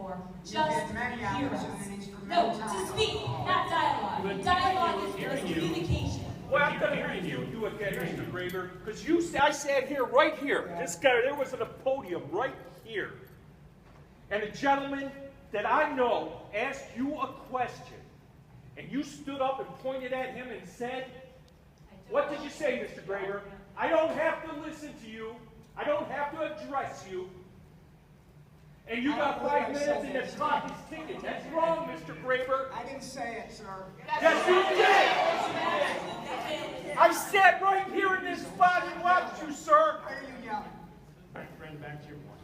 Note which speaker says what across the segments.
Speaker 1: for. Just hear us. No, to speak, not dialogue. Dialogue is communication.
Speaker 2: Well, I'm not hearing you do it, Mr. Graber, because I sat here, right here. This guy, there was at a podium right here. And a gentleman that I know asked you a question, and you stood up and pointed at him and said, what did you say, Mr. Graber? I don't have to listen to you. I don't have to address you. And you got 5 minutes and the clock is ticking. That's wrong, Mr. Graber.
Speaker 3: I didn't say it, sir.
Speaker 2: Yes, you did. I sat right here in this spot and watched you, sir.
Speaker 3: Why are you yelling?
Speaker 4: All right, friend, back to your point.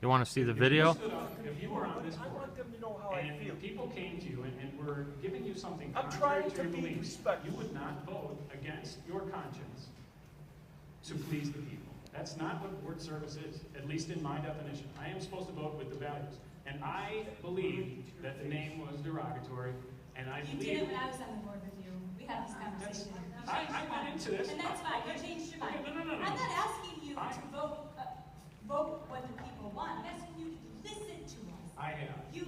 Speaker 5: You want to see the video?
Speaker 4: If you were on this board,
Speaker 2: I want them to know how I feel.
Speaker 4: and people came to you and were giving you something
Speaker 2: I'm
Speaker 4: contrary
Speaker 2: trying
Speaker 4: to
Speaker 2: to
Speaker 4: your
Speaker 2: be
Speaker 4: beliefs,
Speaker 2: respectful.
Speaker 4: you would not vote against your conscience to please the people. That's not what word service is, at least in my definition. I am supposed to vote with the values. And I believe that the name was derogatory, and I
Speaker 1: You
Speaker 4: believe...
Speaker 1: did it when I was on the board with you. We had this conversation.
Speaker 4: I went into this...
Speaker 1: And that's fine. You changed your mind.
Speaker 4: No.
Speaker 1: I'm not asking you to vote what the people want. I'm asking you to listen to us.
Speaker 4: I have.
Speaker 1: You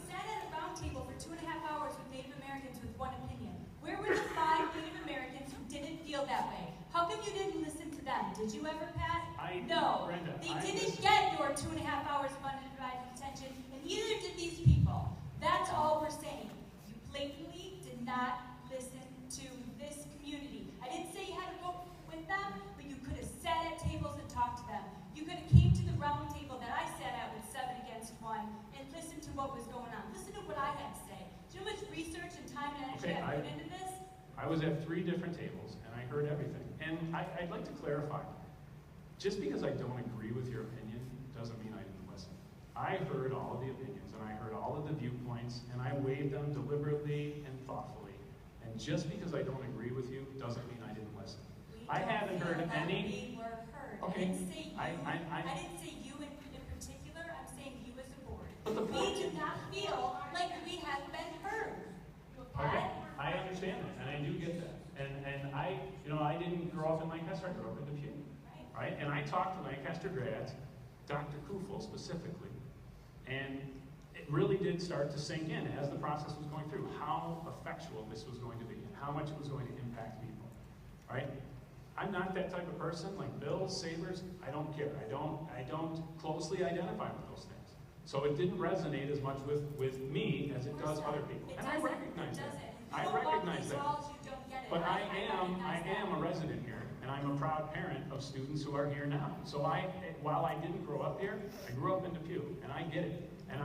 Speaker 1: sat at a round table for 2.5 hours with Native Americans with one opinion. Where were the 5 Native Americans who didn't feel that way? How come you didn't listen to them? Did you ever, Pat? No.
Speaker 4: Brenda,
Speaker 1: they didn't get your 2.5 hours of undivided attention, and neither did these people. That's all we're saying. You blatantly did not listen to this community. I didn't say you had to vote with them, but you could have sat at tables and talked to them. You could have came to the round table that I sat at with 7 against 1 and listened to what was going on. Listen to what I had to say. Do you know how much research and time and energy I put into this?
Speaker 4: I was at 3 different tables, and I heard everything. And I'd like to clarify. Just because I don't agree with your opinion doesn't mean I didn't listen. I heard all of the opinions, and I heard all of the viewpoints, and I weighed them deliberately and thoughtfully. And just because I don't agree with you doesn't mean I didn't listen. I haven't heard any...
Speaker 1: We were heard.
Speaker 4: Okay.
Speaker 1: I didn't say you in particular. I'm saying you as a board.
Speaker 4: But the board...
Speaker 1: We do not feel like we have been heard.
Speaker 4: Okay, I understand that, and I do get that. And I didn't grow up in Lancaster, I grew up in Depew. Right? And I talked to Lancaster grads, Dr. Kufel specifically, and it really did start to sink in as the process was going through, how effectual this was going to be, and how much it was going to impact people. Right? I'm not that type of person, like Bills, Sabres, I don't care. I don't closely identify with those things. So it didn't resonate as much with me as it does other people. And I recognize that. I recognize that. But I am a resident here, and I'm a proud parent of students who are here now. So while I didn't grow up here, I grew up in Depew, and I get it. And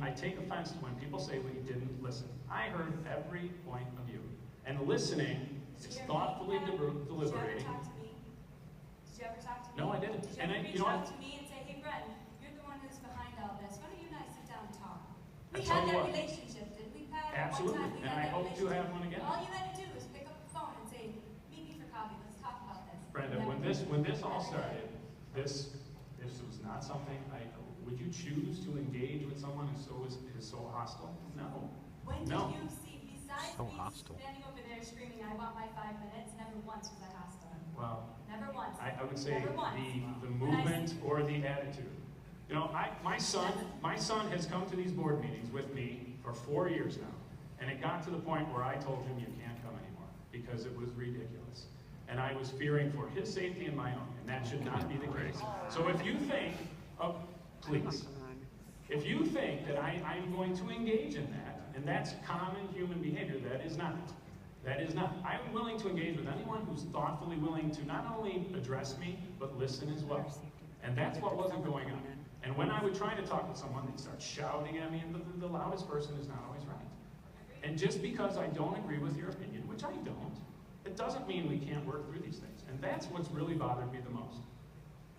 Speaker 4: I take offense when people say we didn't listen. I heard every point of view. And listening is thoughtfully deliberating.
Speaker 1: Did you ever talk to me?
Speaker 4: No, I didn't.
Speaker 1: Did you ever reach out to me and say, hey, Brett, you're the one who's behind all this. Why don't you and I sit down and talk? We had that relationship, did we, Pat?
Speaker 4: Absolutely, and I hope to have one again.
Speaker 1: All you had to do was pick up the phone and say, meet me for coffee, let's talk about this.
Speaker 4: Brenda, when this all started, this was not something would you choose to engage with someone who is so hostile? No.
Speaker 1: When did you see, besides
Speaker 5: So
Speaker 1: me
Speaker 5: hostile.
Speaker 1: standing over there screaming, I want my 5 minutes, never once was I hostile.
Speaker 4: Well,
Speaker 1: Never once.
Speaker 4: I would say
Speaker 1: Never once.
Speaker 4: the movement or the attitude. You know, my son has come to these board meetings with me for 4 years now. And it got to the point where I told him you can't come anymore because it was ridiculous. And I was fearing for his safety and my own, and that should not be the case. So if you think of, please, if you think that I'm going to engage in that, and that's common human behavior, that is not. That is not. I'm willing to engage with anyone who's thoughtfully willing to not only address me, but listen as well. And that's what wasn't going on. And when I would try to talk with someone, they'd start shouting at me, and the loudest person is not always right. And just because I don't agree with your opinion, which I don't, it doesn't mean we can't work through these things. And that's what's really bothered me the most,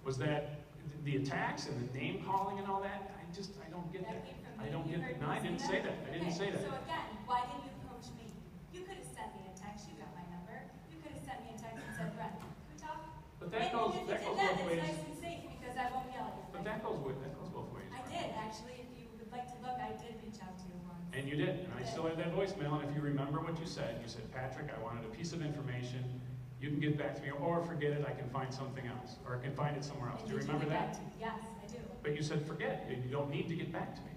Speaker 4: was that the attacks and the name calling and all that, I don't get that. I don't get that. No, I didn't say that. I didn't say that.
Speaker 1: So again, why didn't you approach me? You could have sent me a text, you got my number. You could have sent me a text and said, Brett, can we talk?
Speaker 4: But that goes both ways.
Speaker 1: It's nice and safe because I won't yell at you.
Speaker 4: But that goes both ways.
Speaker 1: I did, actually. If you would like to look, I did reach out to you once.
Speaker 4: And you did. And I still have that voicemail. And if you remember what you said, Patrick, I wanted a piece of information. You can get back to me, or forget it, I can find something else. Or I can find it somewhere else. Do you remember that?
Speaker 1: Yes, I do.
Speaker 4: But you said forget, you don't need to get back to me.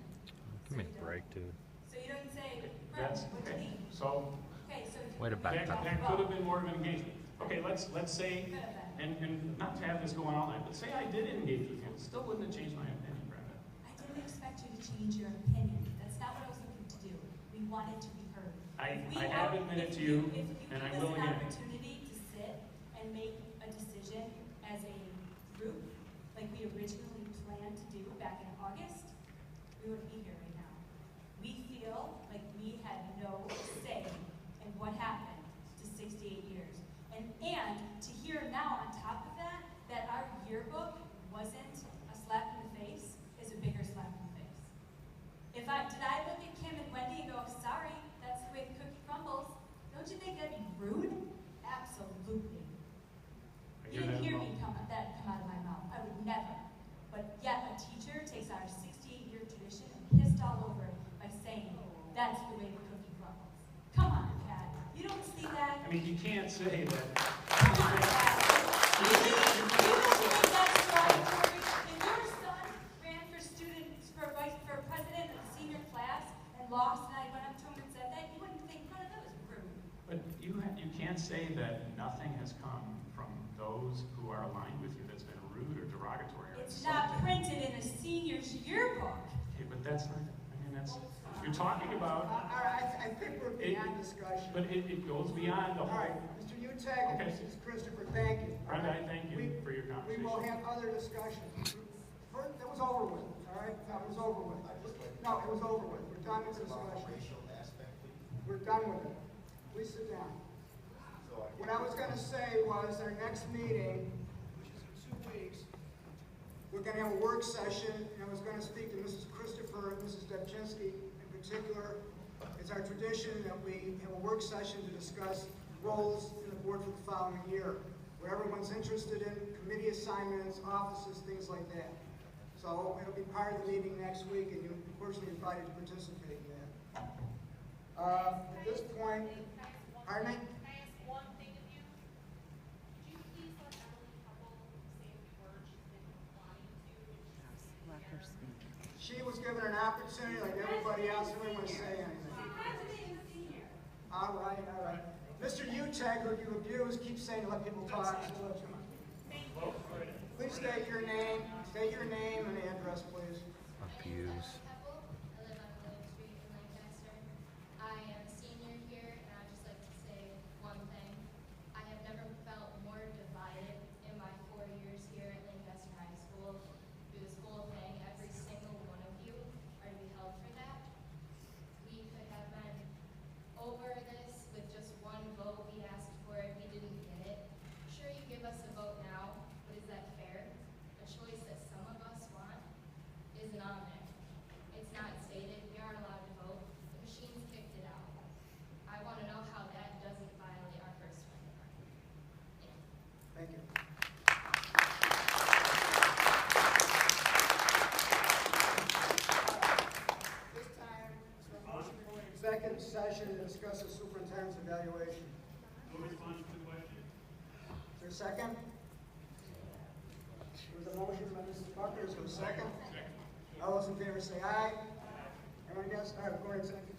Speaker 5: Give me a break, dude.
Speaker 1: So you don't say,
Speaker 4: That's,
Speaker 1: what do you
Speaker 4: okay,
Speaker 1: need?
Speaker 4: so
Speaker 1: Okay, so.
Speaker 5: Way to back
Speaker 4: that,
Speaker 5: up.
Speaker 4: that could have been more of an engagement. Okay, let's say,
Speaker 1: Could have been.
Speaker 4: and not to have this go on all night, but say I did engage with you, it still wouldn't have changed my opinion, Brenda.
Speaker 1: I didn't expect you to change your opinion. That's not what I was looking to do. We wanted to be heard.
Speaker 4: I
Speaker 1: If we
Speaker 4: have
Speaker 1: out-
Speaker 4: admitted
Speaker 1: if
Speaker 4: to you,
Speaker 1: if
Speaker 4: and I
Speaker 1: give
Speaker 4: will
Speaker 1: us an
Speaker 4: again.
Speaker 1: opportunity to sit and make a decision as a group, like we originally planned to do back in August, we wouldn't be here right now. We feel like we had no say in what happened to 68 years. And to hear now on top of that, that our yearbook wasn't a slap in the face is a bigger slap in the face. Did I look at Kim and Wendy and go, sorry, that's the way the cookie crumbles? Don't you think that'd be rude? Absolutely. You didn't hear me come out of my mouth. I would never. But yet a teacher takes our 68-year tradition and pissed all over it by saying, that's the way the cookie crumbles. Come on, Pat. You don't see that?
Speaker 4: I mean, you can't say that.
Speaker 1: Come on, Pat. You don't think that's derogatory? If your son ran for president of the senior class and lost, and I went up to him and said that, you wouldn't think none of that was rude.
Speaker 4: But you can't say that nothing has come from those who are aligned with you that's been rude or derogatory or
Speaker 1: It's not
Speaker 4: insulting.
Speaker 1: printed in a senior's yearbook.
Speaker 4: Okay, but that's not, I mean, that's, you're talking about,
Speaker 3: All right, I think we're beyond discussion.
Speaker 4: but it goes beyond the
Speaker 3: All right,
Speaker 4: whole.
Speaker 3: Mr. Utag and
Speaker 4: Okay.
Speaker 3: Mrs. Christopher, thank you.
Speaker 4: Brenda, I thank you for your
Speaker 3: We
Speaker 4: conversation.
Speaker 3: will have other discussions. That was over with, all right? That was over with. No, it was over with. We're done with the discussion. We're done with it. Please sit down. What I was gonna say was our next meeting, which is in 2 weeks, we're gonna have a work session, and I was gonna speak to Mrs. Christopher and Mrs. Debchinsky in particular. It's our tradition that we have a work session to discuss roles in the board for the following year, where everyone's interested in committee assignments, offices, things like that. So it'll be part of the meeting next week, and you're personally invited to participate in that. At this point, pardon me?
Speaker 6: Can I ask one thing of you? Could you please let Emily Hubble say the word she's been wanting to?
Speaker 7: Let her speak.
Speaker 3: She was given an opportunity like everybody else, and didn't want to say anything. All right, all right. Mr. Utag, who you abuse, keeps saying to let people talk. So let's go. Please state your name and address, please.
Speaker 5: Abuse.
Speaker 8: I live on William Street in Lancaster. I am a senior here, and I'd just like to say one thing. I have never felt more divided in my 4 years here at Lancaster High School. Through this whole thing, every single one of you are to be held for that. We could have been over this with just one vote. We asked for it, we didn't get it. Sure, you give us a vote now, but is that fair? A choice that some of us want isn't on there. It's not stated, we aren't allowed to vote. The machines kicked it out. I want to know how that doesn't violate our First Amendment. Thank you.
Speaker 3: Thank you. This time, it's a motion to go into executive session to discuss the superintendent's evaluation.
Speaker 9: No response to the question.
Speaker 3: Is there a second? There's a motion by Mrs. Bucker. Is there a second? All those in favor say aye. Everyone against? All right, go ahead, second.